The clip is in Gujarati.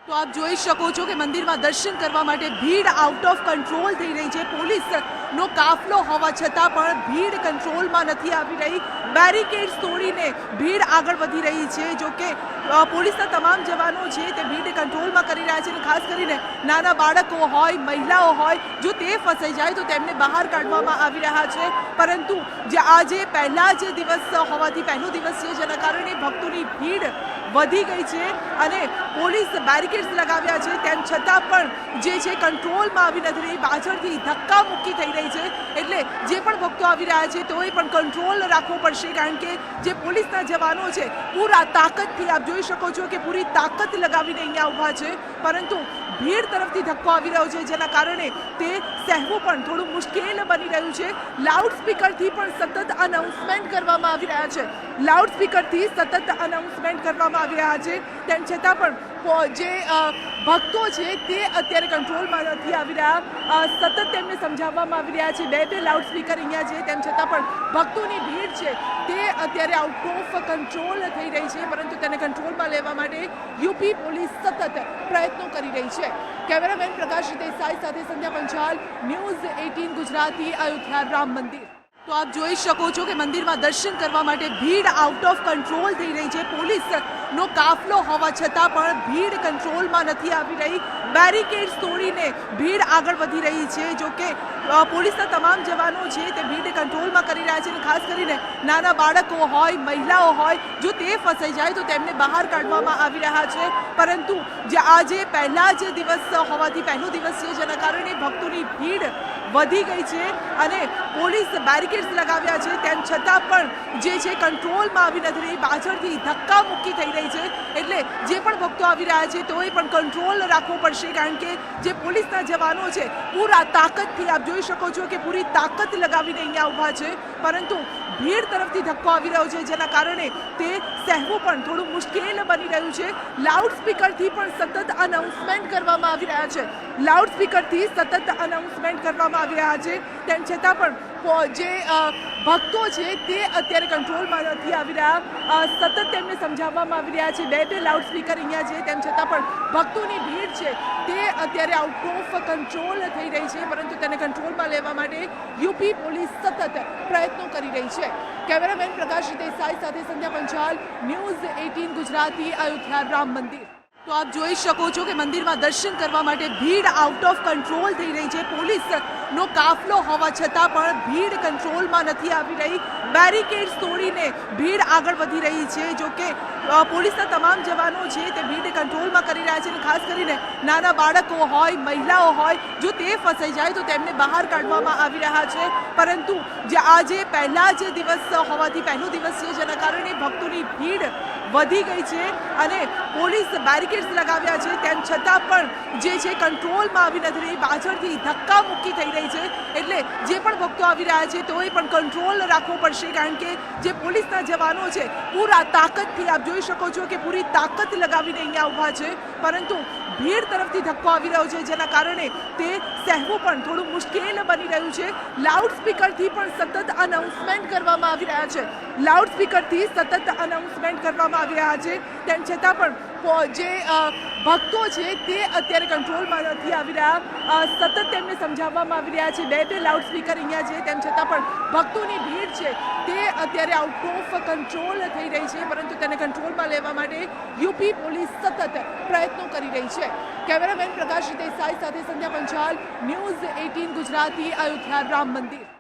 તો આપ જોઈ શકો છો કે મંદિરમાં દર્શન કરવા માટે ભીડ આઉટ ઓફ કંટ્રોલ થઈ રહી છે। પોલીસનો કાફલો હોવા છતાં પણ ભીડ કંટ્રોલમાં નથી આવી રહી। બેરિકેડ્સ તોડીને ભીડ આગળ વધી રહી છે। જો કે પોલીસના તમામ જવાનો છે તે ભીડ કંટ્રોલમાં કરી રહ્યા છે અને ખાસ કરીને નાના બાળકો હોય, મહિલાઓ હોય, જો તે ફસાઈ જાય તો તેમને બહાર કાઢવામાં આવી રહ્યા છે। પરંતુ જે આજે પહેલા જ દિવસ હોવાથી પહેલો દિવસ છે જેના કારણે ભક્તોની ભીડ વધી ગઈ છે અને પોલીસ બેરિકેડ્સ લગાવ્યા છે તેમ છતાં પણ જે છે કંટ્રોલમાં આવી નથી રહી। પાછળથી ધક્કા મુક્કી થઈ રહી છે એટલે જે પણ ભક્તો આવી રહ્યા છે તોય પણ કંટ્રોલ રાખવો પડશે કારણ કે જે પોલીસના જવાનો છે પૂરા તાકાતથી આપ જોઈ શકો છો કે પૂરી તાકાત લગાવીને અહીંયા ઊભા છે પરંતુ ભીડ તરફથી ધક્કો આવી રહ્યો છે જેના કારણે તે સહેવું પણ થોડું મુશ્કેલ બની રહ્યું છે। લાઉડ સ્પીકરથી પણ સતત અનાઉન્સમેન્ટ કરવામાં આવી રહ્યા છે। લાઉડ સ્પીકરથી સતત અનાઉન્સમેન્ટ કરવામાં આવી રહ્યા છે તેમ છતાં પણ જે ભક્તો છે તે અત્યારે કંટ્રોલમાં નથી આવી રહ્યા। સતત તેમને સમજાવવામાં આવી રહ્યા છે। બે લાઉડ સ્પીકર અહીંયા છે તેમ છતાં પણ ભક્તોની ભીડ છે તે અત્યારે આઉટ ઓફ કંટ્રોલ થઈ રહી છે પરંતુ તેને કંટ્રોલમાં લેવા માટે યુપી પોલીસ સતત પ્રયત્નો કરી રહી છે। કેમેરામેન પ્રકાશ દેસાઈ સાથે સંધ્યા પંચાલ, ન્યૂઝ 18 ગુજરાતી, અયોધ્યા રામ મંદિર। તો આપ જોઈ શકો છો કે મંદિરમાં દર્શન કરવા માટે ભીડ આઉટ ઓફ કંટ્રોલ થઈ રહી છે। પોલીસનો કાફલો હોવા છતાં પણ ભીડ કંટ્રોલમાં નથી આવી રહી। બેરિકેડ્સ તોડીને ભીડ આગળ વધી રહી છે। જો કે પોલીસના તમામ જવાનો છે તે ભીડ કંટ્રોલમાં કરી રહ્યા છે અને ખાસ કરીને નાના બાળકો હોય, મહિલાઓ હોય, જો તે ફસાઈ જાય તો તેમને બહાર કાઢવામાં આવી રહ્યા છે। પરંતુ જે આજે પહેલા જ દિવસ હોવાથી પહેલો દિવસ છે જેના કારણે ભક્તોની ભીડ વધી ગઈ છે અને પોલીસ બેરિકેડ્સ લગાવ્યા છે તેમ છતાં પણ જે છે કંટ્રોલમાં આવી નથી રહી। પાછળથી ધક્કા મુક્કી થઈ રહી છે એટલે જે પણ ભક્તો આવી રહ્યા છે તોય પણ કંટ્રોલ રાખવો પડશે કારણ કે જે પોલીસના જવાનો છે પૂરા તાકાતથી આપ જોઈ શકો છો કે પૂરી તાકાત લગાવીને અહીંયા ઊભા છે પરંતુ ભીડ તરફથી ધક્કો આવી રહ્યો છે જેના કારણે તે સહેવું પણ થોડું મુશ્કેલ બની રહ્યું છે। લાઉડ સ્પીકરથી પણ સતત અનાઉન્સમેન્ટ કરવામાં આવી રહ્યા છે। લાઉડ સ્પીકરથી સતત અનાઉન્સમેન્ટ કરવામાં આવી રહ્યા છે તેમ છતાં પણ જે ભક્તો છે તે અત્યારે કંટ્રોલમાં નથી આવી રહ્યા। સતત તેમને સમજાવવામાં આવી રહ્યા છે। બે લાઉડ સ્પીકર અહીંયા છે તેમ છતાં પણ ભક્તોની ભીડ છે તે અત્યારે આઉટ ઓફ કંટ્રોલ થઈ રહી છે પરંતુ તેને કંટ્રોલમાં લેવા માટે યુપી પોલીસ સતત પ્રયત્નો કરી રહી છે। કેમેરામેન પ્રકાશ દેસાઈ સાથે સંધ્યા પંચાલ, ન્યૂઝ 18 ગુજરાતી, અયોધ્યા રામ મંદિર। તો આપ જોઈ શકો છો કે મંદિરમાં દર્શન કરવા માટે ભીડ આઉટ ઓફ કંટ્રોલ થઈ રહી છે। પોલીસનો કાફલો હોવા છતાં પણ ભીડ કંટ્રોલમાં નથી આવી રહી। બેરિકેડ્સ તોડીને ભીડ આગળ વધી રહી છે। જો કે પોલીસના તમામ જવાનો છે તે ભીડ કંટ્રોલમાં કરી રહ્યા છે અને ખાસ કરીને નાના બાળકો હોય, મહિલાઓ હોય, જો તે ફસાઈ જાય તો તેમને બહાર કાઢવામાં આવી રહ્યા છે પરંતુ જે આજે પહેલા જ દિવસ હોવાથી પહેલો દિવસ છે જેના કારણે ભક્તોની ભીડ વધી ગઈ છે અને પોલીસ બેરિકેડ્સ લગાવ્યા છે તેમ છતાં પણ જે છે કંટ્રોલમાં આવી નથી રહી। પાછળથી ધક્કા મુક્કી થઈ રહી છે એટલે જે પણ ભક્તો આવી રહ્યા છે તોય પણ કંટ્રોલ રાખવો પડશે કારણ કે જે પોલીસના જવાનો છે પૂરા તાકાતથી આપ જોઈ શકો છો કે પૂરી તાકાત લગાવીને અહીંયા ઊભા છે પરંતુ ભીડ તરફથી ધક્કો આવી રહ્યો છે જેના કારણે તે સહેવું પણ થોડું મુશ્કેલ બની રહ્યું છે। લાઉડ સ્પીકરથી પણ સતત અનાઉન્સમેન્ટ કરવામાં આવી રહ્યા છે। લાઉડ સ્પીકરથી સતત અનાઉન્સમેન્ટ કરવામાં આવી રહ્યા છે તેમ છતાં પણ જે ભક્તો છે તે અત્યારે કંટ્રોલમાં નથી આવી રહ્યા। સતત તેમને સમજાવવામાં આવી રહ્યા છે। બે લાઉડ સ્પીકર અહીંયા છે તેમ છતાં પણ ભક્તોની ભીડ છે તે અત્યારે આઉટ ઓફ કંટ્રોલ થઈ રહી છે પરંતુ તેને કંટ્રોલમાં લેવા માટે યુપી પોલીસ સતત પ્રયત્નો કરી રહી છે। કેમેરામેન પ્રકાશ દેસાઈ સાથે સંધ્યા પંચાલ, ન્યૂઝ 18 ગુજરાતી, અયોધ્યા રામ મંદિર।